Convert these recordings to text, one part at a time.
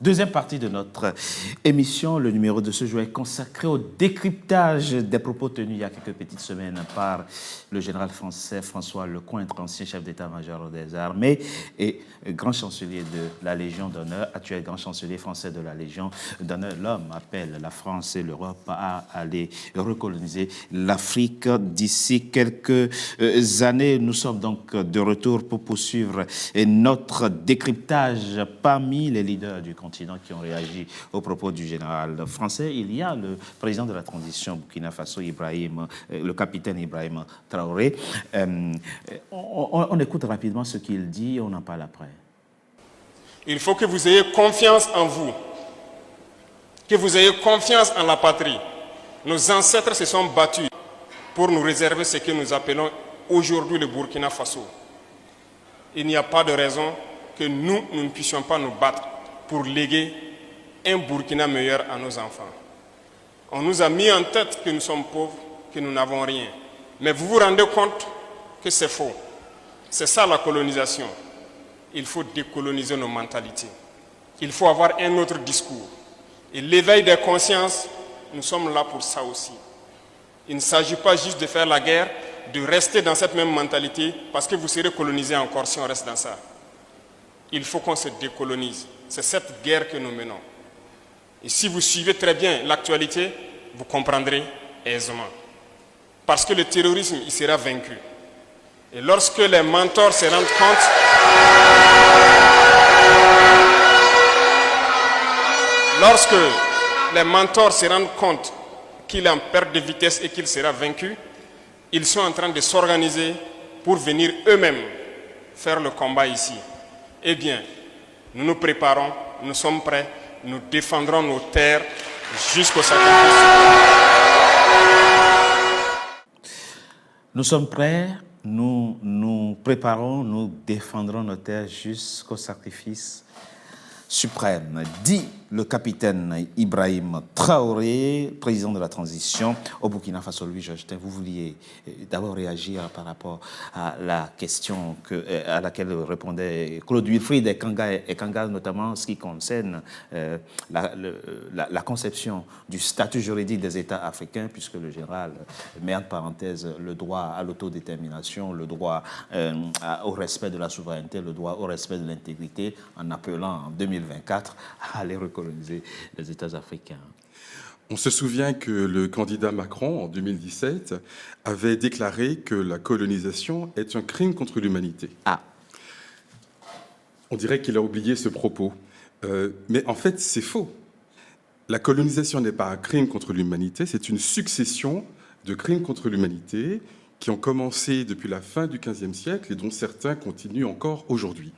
Deuxième partie de notre émission, le numéro de ce jour est consacré au décryptage des propos tenus il y a quelques petites semaines par le général français François Lecointre, ancien chef d'état-major des armées et grand chancelier de la Légion d'honneur, actuel grand chancelier français de la Légion d'honneur. L'homme appelle la France et l'Europe à aller recoloniser l'Afrique d'ici quelques années. Nous sommes donc de retour pour poursuivre notre décryptage parmi les leaders du continent qui ont réagi aux propos du général français. Il y a le président de la transition Burkina Faso, le capitaine Ibrahim Traoré. On écoute rapidement ce qu'il dit, on en parle après. Il faut que vous ayez confiance en vous, que vous ayez confiance en la patrie. Nos ancêtres se sont battus pour nous réserver ce que nous appelons aujourd'hui le Burkina Faso. Il n'y a pas de raison que nous ne puissions pas nous battre pour léguer un Burkina meilleur à nos enfants. On nous a mis en tête que nous sommes pauvres, que nous n'avons rien. Mais vous vous rendez compte que c'est faux. C'est ça la colonisation. Il faut décoloniser nos mentalités. Il faut avoir un autre discours. Et l'éveil des consciences, nous sommes là pour ça aussi. Il ne s'agit pas juste de faire la guerre, de rester dans cette même mentalité, parce que vous serez colonisé encore si on reste dans ça. Il faut qu'on se décolonise. C'est cette guerre que nous menons. Et si vous suivez très bien l'actualité, vous comprendrez aisément. Parce que le terrorisme, il sera vaincu. Et lorsque les mentors se rendent compte... Lorsque les mentors se rendent compte qu'il est en perte de vitesse et qu'il sera vaincu, ils sont en train de s'organiser pour venir eux-mêmes faire le combat ici. Eh bien, nous nous préparons, nous sommes prêts, nous défendrons nos terres jusqu'au sacrifice. Nous sommes prêts, nous nous préparons, nous défendrons nos terres jusqu'au sacrifice suprême, dit le capitaine Ibrahim Traoré, président de la transition au Burkina Faso. Louis Georgetin, vous vouliez d'abord réagir par rapport à la question à laquelle répondait Claude Wilfried et Kanga, notamment en ce qui concerne la conception du statut juridique des États africains, puisque le général met en parenthèse le droit à l'autodétermination, le droit au respect de la souveraineté, le droit au respect de l'intégrité, en appelant en 2024 à les recoloniser les États africains. On se souvient que le candidat Macron, en 2017, avait déclaré que la colonisation est un crime contre l'humanité. Ah. On dirait qu'il a oublié ce propos. Mais en fait, c'est faux. La colonisation n'est pas un crime contre l'humanité, c'est une succession de crimes contre l'humanité qui ont commencé depuis la fin du XVe siècle et dont certains continuent encore aujourd'hui.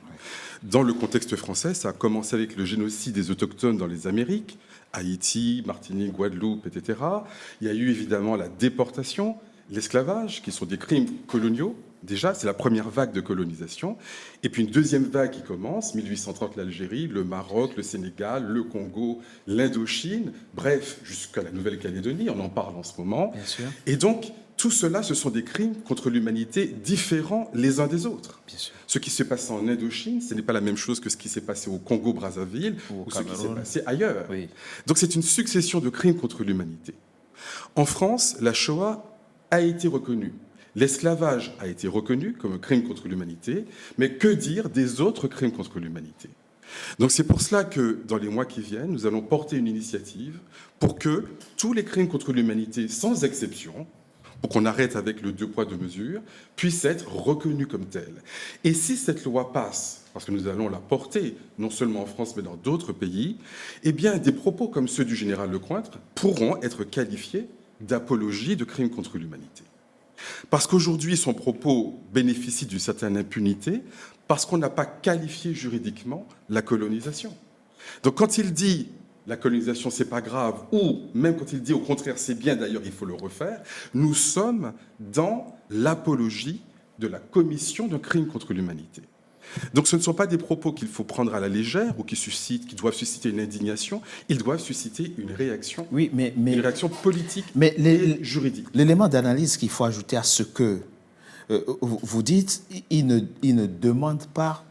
Dans le contexte français, ça a commencé avec le génocide des autochtones dans les Amériques, Haïti, Martinique, Guadeloupe, etc. Il y a eu évidemment la déportation, l'esclavage, qui sont des crimes coloniaux. Déjà, c'est la première vague de colonisation. Et puis une deuxième vague qui commence, 1830 l'Algérie, le Maroc, le Sénégal, le Congo, l'Indochine, bref, jusqu'à la Nouvelle-Calédonie, on en parle en ce moment. Bien sûr. Et donc, tout cela, ce sont des crimes contre l'humanité différents les uns des autres. Bien sûr. Ce qui s'est passé en Indochine, ce n'est pas la même chose que ce qui s'est passé au Congo-Brazzaville ou ce qui s'est passé ailleurs. Oui. Donc c'est une succession de crimes contre l'humanité. En France, la Shoah a été reconnue. L'esclavage a été reconnu comme un crime contre l'humanité, mais que dire des autres crimes contre l'humanité ? Donc c'est pour cela que dans les mois qui viennent, nous allons porter une initiative pour que tous les crimes contre l'humanité, sans exception, pour qu'on arrête avec le 2 poids 2 mesures, puissent être reconnus comme tels. Et si cette loi passe, parce que nous allons la porter, non seulement en France, mais dans d'autres pays, eh bien, des propos comme ceux du général Lecointre pourront être qualifiés d'apologie de crimes contre l'humanité. Parce qu'aujourd'hui, son propos bénéficie d'une certaine impunité, parce qu'on n'a pas qualifié juridiquement la colonisation. Donc quand il dit la colonisation, c'est pas grave, ou même quand il dit au contraire, c'est bien, d'ailleurs, il faut le refaire, nous sommes dans l'apologie de la commission d'un crime contre l'humanité. Donc ce ne sont pas des propos qu'il faut prendre à la légère ou qui doivent susciter une indignation, ils doivent susciter une réaction, une réaction politique et juridique. L'élément d'analyse qu'il faut ajouter à ce que vous dites, il ne demande pas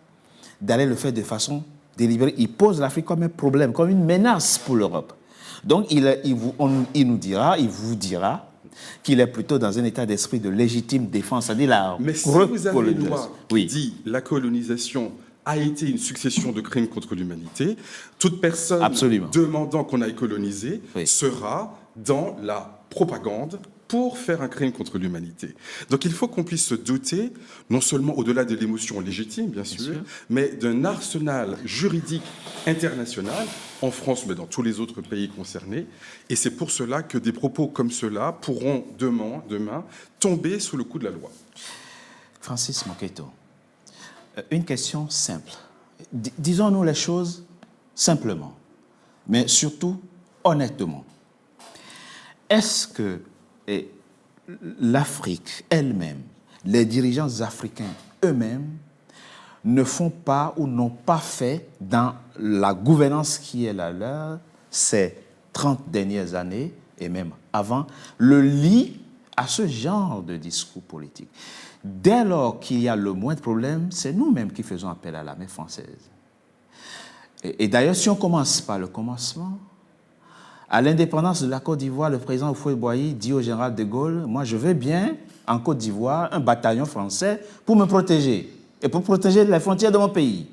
d'aller le faire de façon délibéré, il pose l'Afrique comme un problème, comme une menace pour l'Europe. Donc, il vous dira qu'il est plutôt dans un état d'esprit de légitime défense, c'est-à-dire la Mais si vous avez une loi qui oui. dit la colonisation a été une succession de crimes contre l'humanité, toute personne Absolument. demandant qu'on aille coloniser Oui. sera dans la propagande pour faire un crime contre l'humanité. Donc il faut qu'on puisse se doter, non seulement au-delà de l'émotion légitime, bien sûr, mais d'un arsenal juridique international, en France, mais dans tous les autres pays concernés. Et c'est pour cela que des propos comme cela pourront demain tomber sous le coup de la loi. Francis Moketo, une question simple. Disons-nous les choses simplement, mais surtout honnêtement. Est-ce que l'Afrique elle-même, les dirigeants africains eux-mêmes, ne font pas ou n'ont pas fait dans la gouvernance qui est la leur ces 30 dernières années, et même avant, le lit à ce genre de discours politique? Dès lors qu'il y a le moins de problèmes, c'est nous-mêmes qui faisons appel à l'armée française. Et d'ailleurs, si on commence par le commencement, à l'indépendance de la Côte d'Ivoire, le président Houphouët-Boigny dit au général de Gaulle, moi je veux bien en Côte d'Ivoire un bataillon français pour me protéger et pour protéger les frontières de mon pays.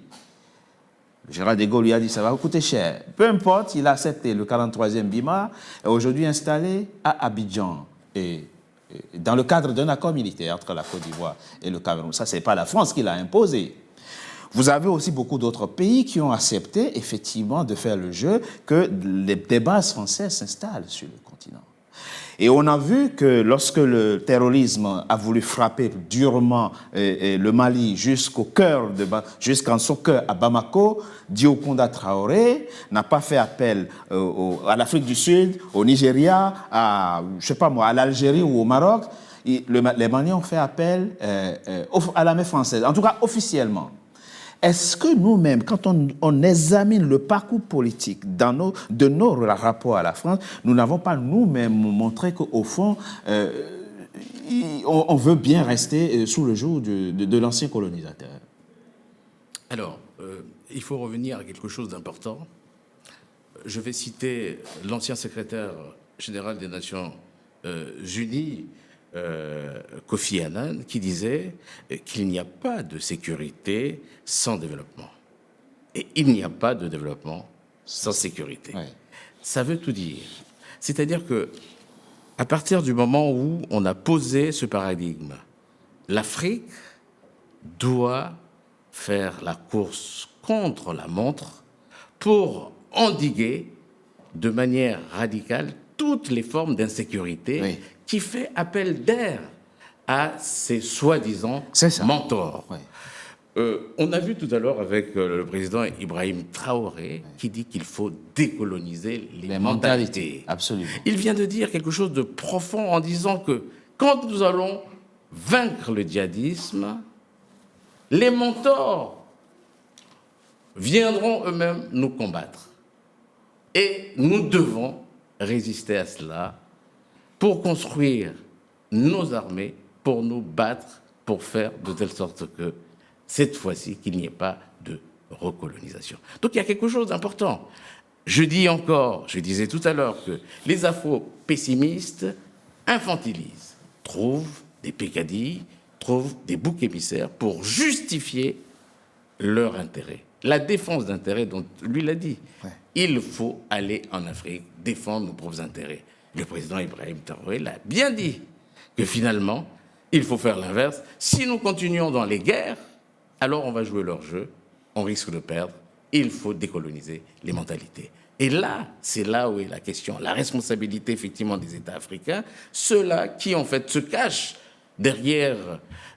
Le général de Gaulle lui a dit ça va vous coûter cher. Peu importe, il a accepté le 43e BIMA, est aujourd'hui installé à Abidjan et dans le cadre d'un accord militaire entre la Côte d'Ivoire et le Cameroun. Ça, ce n'est pas la France qui l'a imposé. Vous avez aussi beaucoup d'autres pays qui ont accepté effectivement de faire le jeu que des bases françaises s'installent sur le continent. Et on a vu que lorsque le terrorisme a voulu frapper durement le Mali jusqu'en son cœur à Bamako, Diokonda Traoré n'a pas fait appel à l'Afrique du Sud, au Nigeria, à l'Algérie ou au Maroc. Les Maliens ont fait appel à l'armée française, en tout cas officiellement. Est-ce que nous-mêmes, quand on examine le parcours politique de nos rapports à la France, nous n'avons pas nous-mêmes montré qu'au fond, on veut bien rester sous le joug de l'ancien colonisateur? Alors, il faut revenir à quelque chose d'important. Je vais citer l'ancien secrétaire général des Nations Unies, Kofi Annan, qui disait qu'il n'y a pas de sécurité sans développement. Et il n'y a pas de développement sans sécurité. Ouais. Ça veut tout dire. C'est-à-dire que, à partir du moment où on a posé ce paradigme, l'Afrique doit faire la course contre la montre pour endiguer de manière radicale toutes les formes d'insécurité, oui, qui fait appel d'air à ces soi-disant mentors. Oui. On a vu tout à l'heure avec le président Ibrahim Traoré, oui, qui dit qu'il faut décoloniser les mentalités. Absolument. Il vient de dire quelque chose de profond en disant que quand nous allons vaincre le djihadisme, les mentors viendront eux-mêmes nous combattre. Et nous devons résister à cela pour construire nos armées, pour nous battre, pour faire de telle sorte que cette fois-ci, qu'il n'y ait pas de recolonisation. Donc il y a quelque chose d'important. Je disais tout à l'heure que les afro-pessimistes infantilisent, trouvent des pécadilles, trouvent des boucs émissaires pour justifier leur intérêt. La défense d'intérêts dont lui l'a dit. Ouais. Il faut aller en Afrique, défendre nos propres intérêts. Le président Ibrahim Traoré l'a bien dit, que finalement, il faut faire l'inverse. Si nous continuons dans les guerres, alors on va jouer leur jeu, on risque de perdre. Il faut décoloniser les mentalités. Et là, c'est là où est la question, la responsabilité effectivement des États africains, ceux-là qui en fait se cachent derrière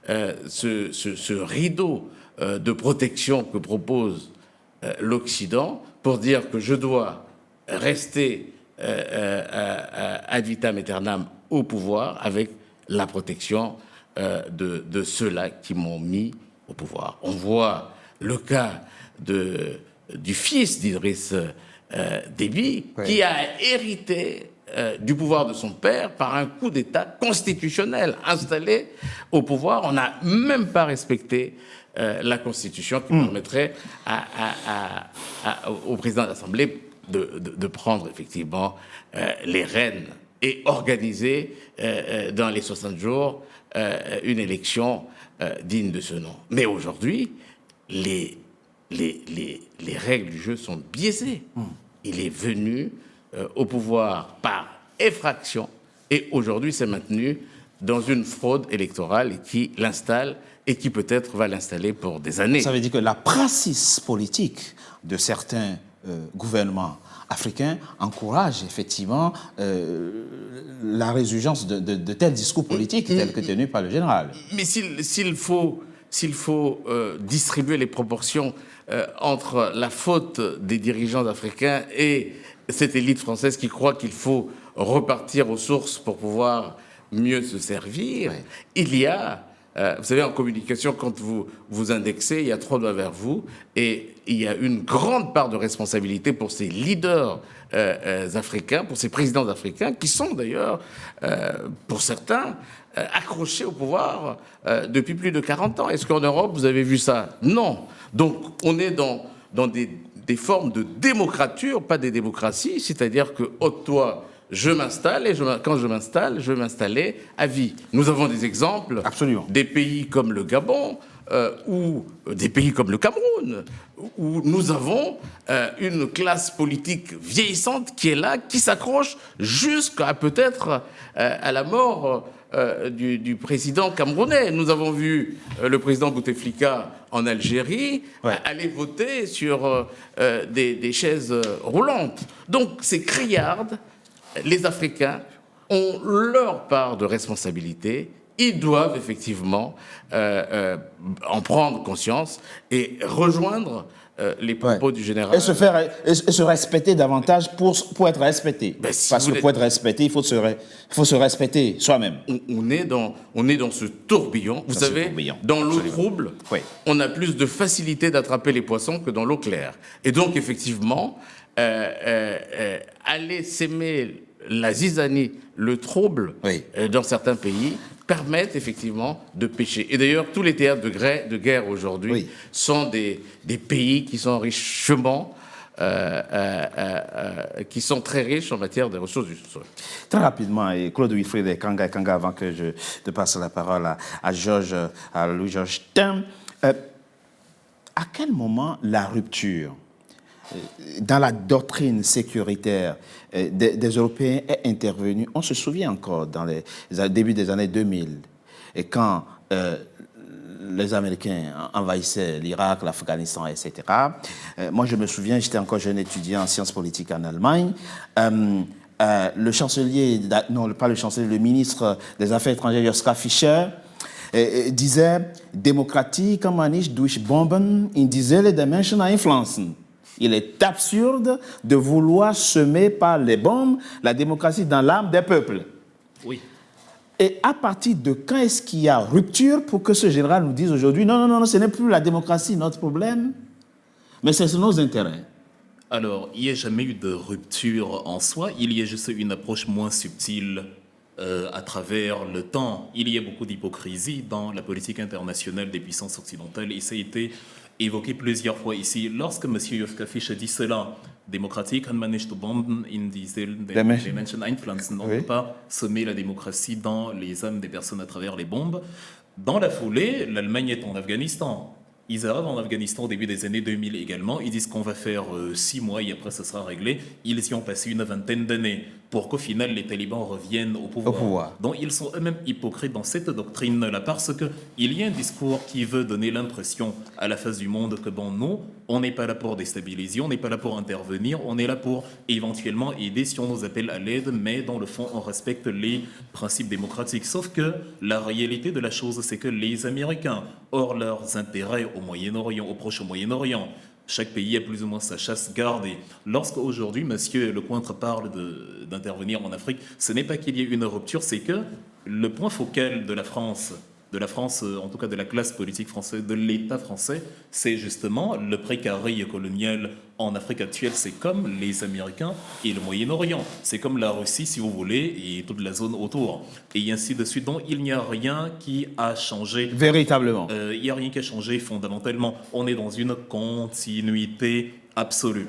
ce rideau de protection que propose l'Occident pour dire que je dois rester ad vitam aeternam au pouvoir avec la protection de ceux-là qui m'ont mis au pouvoir. On voit le cas du fils d'Idriss Déby, oui, qui a hérité du pouvoir de son père par un coup d'État constitutionnel installé au pouvoir. On n'a même pas respecté la Constitution qui permettrait au président de l'Assemblée de prendre effectivement les rênes et organiser dans les 60 jours une élection digne de ce nom. Mais aujourd'hui, les règles du jeu sont biaisées. Il est venu au pouvoir par effraction et aujourd'hui s'est maintenu dans une fraude électorale qui l'installe et qui peut-être va l'installer pour des années. Ça veut dire que la praxis politique de certains gouvernements africains encourage effectivement la résurgence de tels discours politiques tels que tenus par le général. Mais s'il faut distribuer les proportions entre la faute des dirigeants africains et cette élite française qui croit qu'il faut repartir aux sources pour pouvoir mieux se servir, oui. Il y a, vous savez, en communication, quand vous indexez, il y a 3 doigts vers vous, et il y a une grande part de responsabilité pour ces leaders africains, pour ces présidents africains, qui sont d'ailleurs, pour certains, accrochés au pouvoir depuis plus de 40 ans. Est-ce qu'en Europe, vous avez vu ça? Non. Donc, on est dans des formes de démocrature, pas des démocraties, c'est-à-dire que, toi, je m'installe et quand je m'installe, je vais m'installer à vie. Nous avons des exemples. Absolument. Des pays comme le Gabon ou des pays comme le Cameroun, où nous avons une classe politique vieillissante qui est là, qui s'accroche jusqu'à peut-être à la mort du président camerounais. Nous avons vu le président Bouteflika en Algérie aller voter sur des chaises roulantes. Donc c'est criarde. Les Africains ont leur part de responsabilité. Ils doivent effectivement en prendre conscience et rejoindre les propos du général. Et se respecter davantage pour être respecté. Parce que pour être respecté, il faut se respecter soi-même. On est dans ce tourbillon. Vous savez, dans l'eau trouble, on a plus de facilité d'attraper les poissons que dans l'eau claire. Et donc, effectivement, aller s'aimer la zizanie, le trouble, dans certains pays, permettent effectivement de pêcher. Et d'ailleurs, tous les théâtres de guerre aujourd'hui sont des pays qui sont richement, qui sont très riches en matière de ressources du sol. Très rapidement, et Claude Wilfrid et Kanga, avant que je te passe la parole à Louis-Georges Tin, à quel moment la rupture dans la doctrine sécuritaire des Européens est intervenue? On se souvient encore dans les débuts des années 2000, et quand les Américains envahissaient l'Irak, l'Afghanistan, etc. Moi, je me souviens, j'étais encore jeune étudiant en sciences politiques en Allemagne. Le chancelier, non, pas le chancelier, le ministre des Affaires étrangères, Joschka Fischer, disait « Demokratie kann man nicht durch Bomben in die Seele der Menschen einpflanzen ». Il est absurde de vouloir semer par les bombes la démocratie dans l'âme des peuples. Oui. Et à partir de quand est-ce qu'il y a rupture pour que ce général nous dise aujourd'hui non, ce n'est plus la démocratie notre problème, mais c'est nos intérêts? Alors, il n'y a jamais eu de rupture en soi, il y a juste une approche moins subtile à travers le temps. Il y a beaucoup d'hypocrisie dans la politique internationale des puissances occidentales et ça a été évoqué plusieurs fois ici. Lorsque M. Joschka Fischer dit cela, Démocratie kann man nicht Bomben in die Seelen der Menschen einpflanzen. On ne peut pas semer la démocratie dans les âmes des personnes à travers les bombes. Dans la foulée, l'Allemagne est en Afghanistan. Ils arrivent en Afghanistan au début des années 2000 également. Ils disent qu'on va faire 6 mois et après ça sera réglé. Ils y ont passé une vingtaine d'années pour qu'au final les talibans reviennent au pouvoir. Donc ils sont eux-mêmes hypocrites dans cette doctrine-là parce qu'il y a un discours qui veut donner l'impression à la face du monde que bon, nous, on n'est pas là pour déstabiliser, on n'est pas là pour intervenir, on est là pour éventuellement aider si on nous appelle à l'aide, mais dans le fond, on respecte les principes démocratiques. Sauf que la réalité de la chose, c'est que les Américains, hors leurs intérêts au Moyen-Orient, au Proche Moyen-Orient, chaque pays a plus ou moins sa chasse gardée. Lorsqu'aujourd'hui, M. Lecointre parle d'intervenir en Afrique, ce n'est pas qu'il y ait une rupture, c'est que le point focal de la France de la France, en tout cas de la classe politique française, de l'État français, c'est justement le précaré colonial en Afrique actuelle. C'est comme les Américains et le Moyen-Orient. C'est comme la Russie, si vous voulez, et toute la zone autour. Et ainsi de suite. Donc, il n'y a rien qui a changé. Véritablement. Il n'y a rien qui a changé fondamentalement. On est dans une continuité absolue.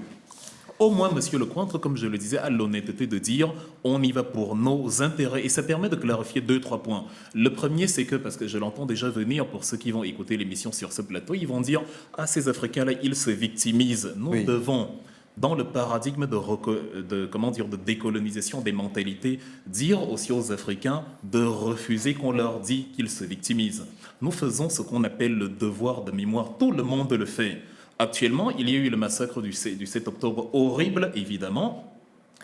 Au moins, Monsieur Lecointre, comme je le disais, a l'honnêteté de dire on y va pour nos intérêts. Et ça permet de clarifier 2-3 points. Le premier, c'est que, parce que je l'entends déjà venir, pour ceux qui vont écouter l'émission sur ce plateau, ils vont dire ah, ces Africains-là, ils se victimisent. Nous devons, dans le paradigme de décolonisation des mentalités, dire aussi aux Africains de refuser qu'on leur dit qu'ils se victimisent. Nous faisons ce qu'on appelle le devoir de mémoire. Tout le monde le fait. Actuellement, il y a eu le massacre du 7 octobre, horrible évidemment,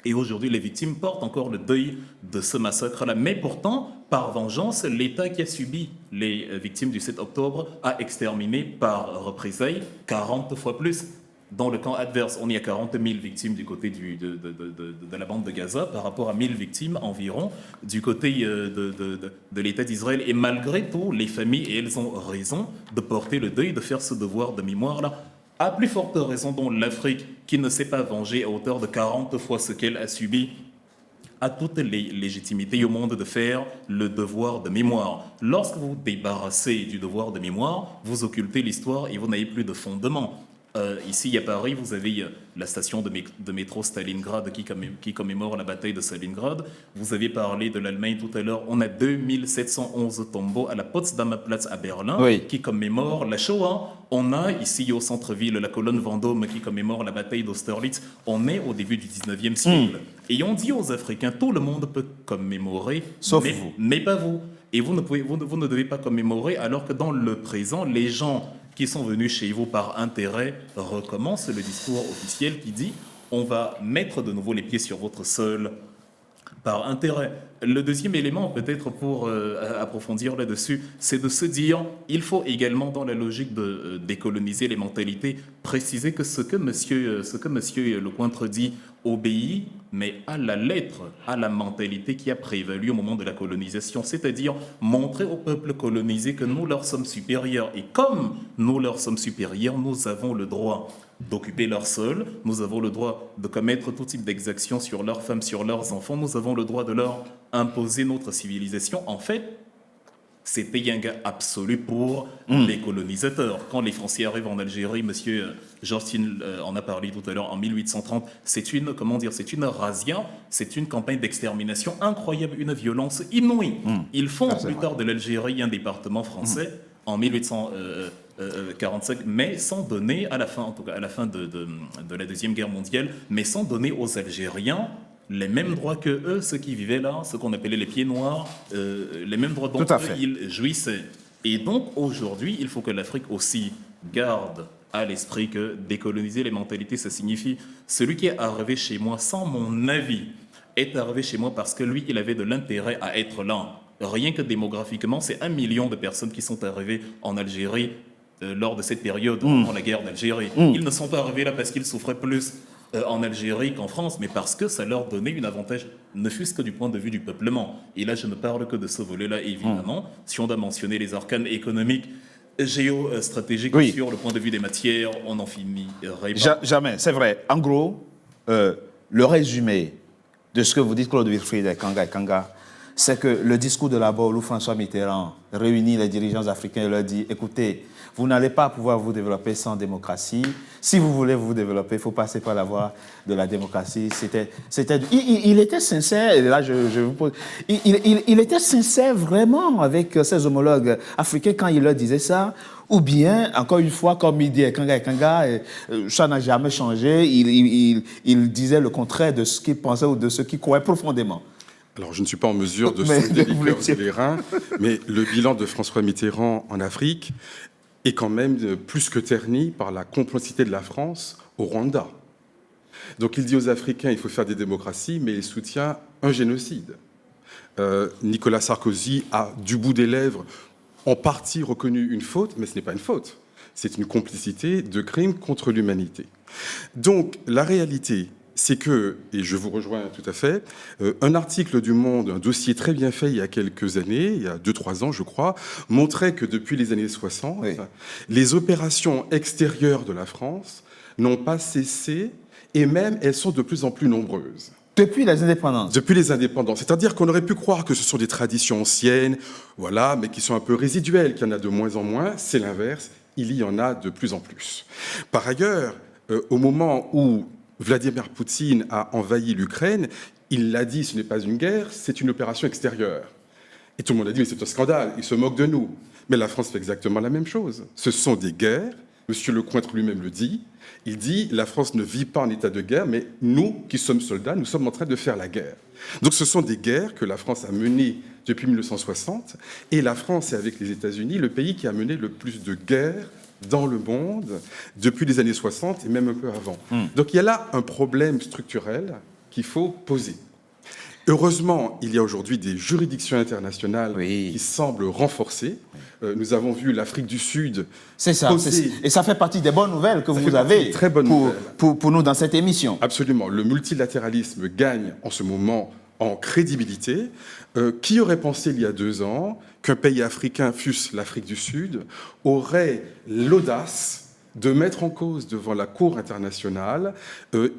et aujourd'hui les victimes portent encore le deuil de ce massacre-là. Mais pourtant, par vengeance, l'État qui a subi les victimes du 7 octobre a exterminé par représailles 40 fois plus. Dans le camp adverse, on y a 40 000 victimes du côté de la bande de Gaza par rapport à 1000 victimes environ du côté de l'État d'Israël. Et malgré tout, les familles, et elles ont raison de porter le deuil, de faire ce devoir de mémoire-là. À plus forte raison dont l'Afrique, qui ne s'est pas vengée à hauteur de 40 fois ce qu'elle a subi, a toute les légitimités au monde de faire le devoir de mémoire. Lorsque vous vous débarrassez du devoir de mémoire, vous occultez l'histoire et vous n'avez plus de fondement. Ici, à Paris, vous avez la station de métro Stalingrad qui commémore la bataille de Stalingrad. Vous avez parlé de l'Allemagne tout à l'heure. On a 2711 tombeaux à la Potsdamer Platz à Berlin qui commémorent la Shoah. On a ici au centre-ville la colonne Vendôme qui commémore la bataille d'Austerlitz. On est au début du 19e siècle. Et on dit aux Africains, tout le monde peut commémorer, sauf vous. Mais pas vous. Et vous ne devez pas commémorer alors que dans le présent, les gens qui sont venus chez vous par intérêt recommencent le discours officiel qui dit « on va mettre de nouveau les pieds sur votre sol » par intérêt. Le deuxième élément, peut-être pour approfondir là-dessus, c'est de se dire il faut également, dans la logique de décoloniser les mentalités, préciser que ce que monsieur Lecointre dit obéit, mais à la lettre, à la mentalité qui a prévalu au moment de la colonisation, c'est-à-dire montrer au peuple colonisé que nous leur sommes supérieurs. Et comme nous leur sommes supérieurs, nous avons le droit d'occuper leur sol, nous avons le droit de commettre tout type d'exactions sur leurs femmes, sur leurs enfants, nous avons le droit de leur imposer notre civilisation. En fait, c'était un gars absolu pour les colonisateurs. Quand les Français arrivent en Algérie, monsieur Justine en a parlé tout à l'heure, en 1830, c'est une razzia, c'est une campagne d'extermination incroyable, une violence inouïe. Ils font plus tard de l'Algérie un département français en 1845, mais sans donner, à la fin, en tout cas à la fin de la Deuxième Guerre mondiale, mais sans donner aux Algériens les mêmes droits que eux, ceux qui vivaient là, ceux qu'on appelait les pieds noirs, les mêmes droits dont ils jouissaient. Et donc aujourd'hui, il faut que l'Afrique aussi garde à l'esprit que décoloniser les mentalités, ça signifie celui qui est arrivé chez moi sans mon avis est arrivé chez moi parce que lui, il avait de l'intérêt à être là. Rien que démographiquement, c'est 1 million de personnes qui sont arrivées en Algérie lors de cette période, pendant la guerre d'Algérie. Ils ne sont pas arrivés là parce qu'ils souffraient plus en Algérie qu'en France, mais parce que ça leur donnait un avantage, ne fût-ce que du point de vue du peuplement. Et là, je ne parle que de ce volet-là, évidemment. Si on doit mentionner les arcanes économiques, géostratégiques sur le point de vue des matières, on n'en finirait pas. Jamais, c'est vrai. En gros, le résumé de ce que vous dites, Claude Wilfried et Kanga, c'est que le discours de la Baule où François Mitterrand réunit les dirigeants africains et leur dit « Écoutez, vous n'allez pas pouvoir vous développer sans démocratie. Si vous voulez vous développer, il faut passer par la voie de la démocratie. » Il était sincère, et là je vous pose... Il était sincère vraiment avec ses homologues africains quand il leur disait ça. Ou bien, encore une fois, comme il dit Kanga, ça n'a jamais changé. Il disait le contraire de ce qu'il pensait ou de ce qu'il croyait profondément. Alors, je ne suis pas en mesure de sonder les cœurs et les reins, mais le bilan de François Mitterrand en Afrique est quand même plus que terni par la complicité de la France au Rwanda. Donc, il dit aux Africains, il faut faire des démocraties, mais il soutient un génocide. Nicolas Sarkozy a, du bout des lèvres, en partie reconnu une faute, mais ce n'est pas une faute. C'est une complicité de crimes contre l'humanité. Donc, la réalité, c'est que, et je vous rejoins tout à fait, un article du Monde, un dossier très bien fait il y a quelques années, il y a 2-3 ans je crois, montrait que depuis les années 60, Oui. les opérations extérieures de la France n'ont pas cessé, et même elles sont de plus en plus nombreuses. Depuis les indépendances. Depuis les indépendances. C'est-à-dire qu'on aurait pu croire que ce sont des traditions anciennes, voilà, mais qui sont un peu résiduelles, qu'il y en a de moins en moins. C'est l'inverse, il y en a de plus en plus. Par ailleurs, au moment où Vladimir Poutine a envahi l'Ukraine, il l'a dit, ce n'est pas une guerre, c'est une opération extérieure. Et tout le monde a dit, mais c'est un scandale, il se moque de nous. Mais la France fait exactement la même chose. Ce sont des guerres, Monsieur Lecointre lui-même le dit, il dit, la France ne vit pas en état de guerre, mais nous, qui sommes soldats, nous sommes en train de faire la guerre. Donc ce sont des guerres que la France a menées depuis 1960, et la France est avec les États-Unis le pays qui a mené le plus de guerres dans le monde depuis les années 60 et même un peu avant. Donc il y a là un problème structurel qu'il faut poser. Heureusement, il y a aujourd'hui des juridictions internationales Oui. qui semblent renforcées. Nous avons vu l'Afrique du Sud C'est ça. poser- Et ça fait partie des bonnes nouvelles que Ça vous fait partie avez des très bonnes nouvelles. pour nous dans cette émission. Absolument. Le multilatéralisme gagne en ce moment en crédibilité. Qui aurait pensé il y a 2 ans qu'un pays africain, fût-ce l'Afrique du Sud, aurait l'audace de mettre en cause devant la Cour internationale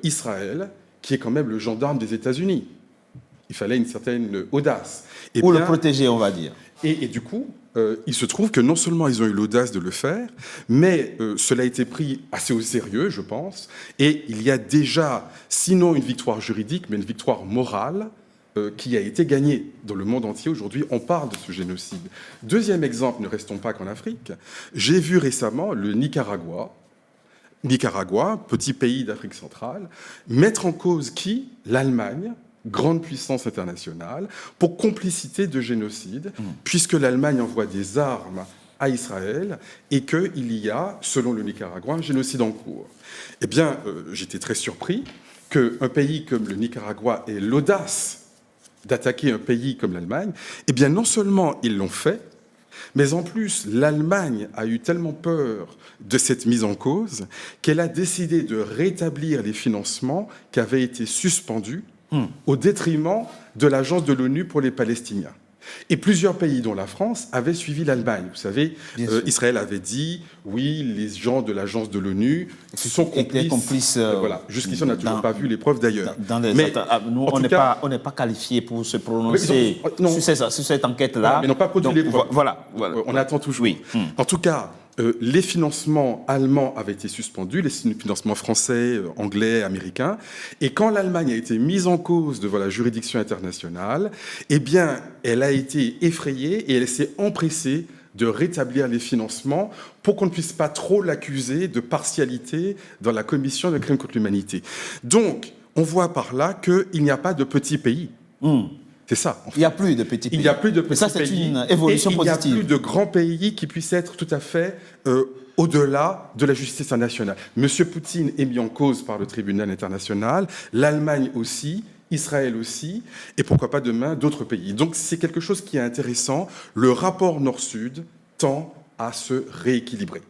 Israël, qui est quand même le gendarme des États-Unis. Il fallait une certaine audace. Et Pour le bien, protéger, on va dire. et du coup, il se trouve que non seulement ils ont eu l'audace de le faire, mais cela a été pris assez au sérieux, je pense, et il y a déjà, sinon une victoire juridique, mais une victoire morale qui a été gagnée dans le monde entier. Aujourd'hui, on parle de ce génocide. Deuxième exemple, ne restons pas qu'en Afrique. J'ai vu récemment le Nicaragua, petit pays d'Afrique centrale, mettre en cause qui ? L'Allemagne, grande puissance internationale, pour complicité de génocide, puisque l'Allemagne envoie des armes à Israël et qu'il y a, selon le Nicaragua, un génocide en cours. Eh bien, j'étais très surpris qu'un pays comme le Nicaragua ait l'audace d'attaquer un pays comme l'Allemagne. Eh bien, non seulement ils l'ont fait, mais en plus, l'Allemagne a eu tellement peur de cette mise en cause qu'elle a décidé de rétablir les financements qui avaient été suspendus au détriment de l'Agence de l'ONU pour les Palestiniens. Et plusieurs pays, dont la France, avaient suivi l'Allemagne. Vous savez, Israël avait dit, oui, les gens de l'Agence de l'ONU sont complices. Voilà. Jusqu'ici, on n'a toujours pas vu les preuves d'ailleurs. Mais nous, on n'est pas qualifiés pour se prononcer sur cette enquête-là. Mais n'ont pas produit les preuves. Voilà. On attend toujours. Oui. En tout cas, les financements allemands avaient été suspendus, les financements français, anglais, américains. Et quand l'Allemagne a été mise en cause devant la juridiction internationale, eh bien, elle a été effrayée et elle s'est empressée de rétablir les financements pour qu'on ne puisse pas trop l'accuser de partialité dans la commission de crimes contre l'humanité. Donc, on voit par là qu'il n'y a pas de petits pays. C'est ça. En fait. Il n'y a plus de petits pays. Il n'y a plus de petits Mais ça, c'est pays. une évolution et positive. Il n'y a plus de grands pays qui puissent être tout à fait au-delà de la justice internationale. Monsieur Poutine est mis en cause par le tribunal international, l'Allemagne aussi, Israël aussi, et pourquoi pas demain d'autres pays. Donc c'est quelque chose qui est intéressant. Le rapport Nord-Sud tend à se rééquilibrer.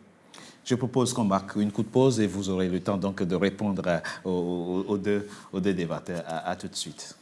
Je propose qu'on marque une courte pause et vous aurez le temps donc de répondre aux deux débatteurs. À tout de suite.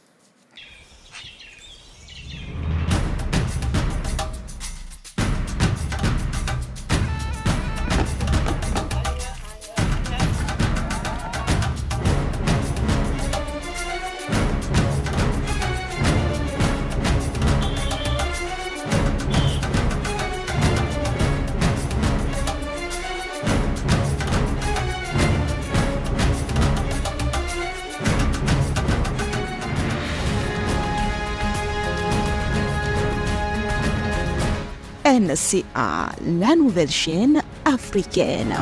NCA, la nouvelle chaîne africaine.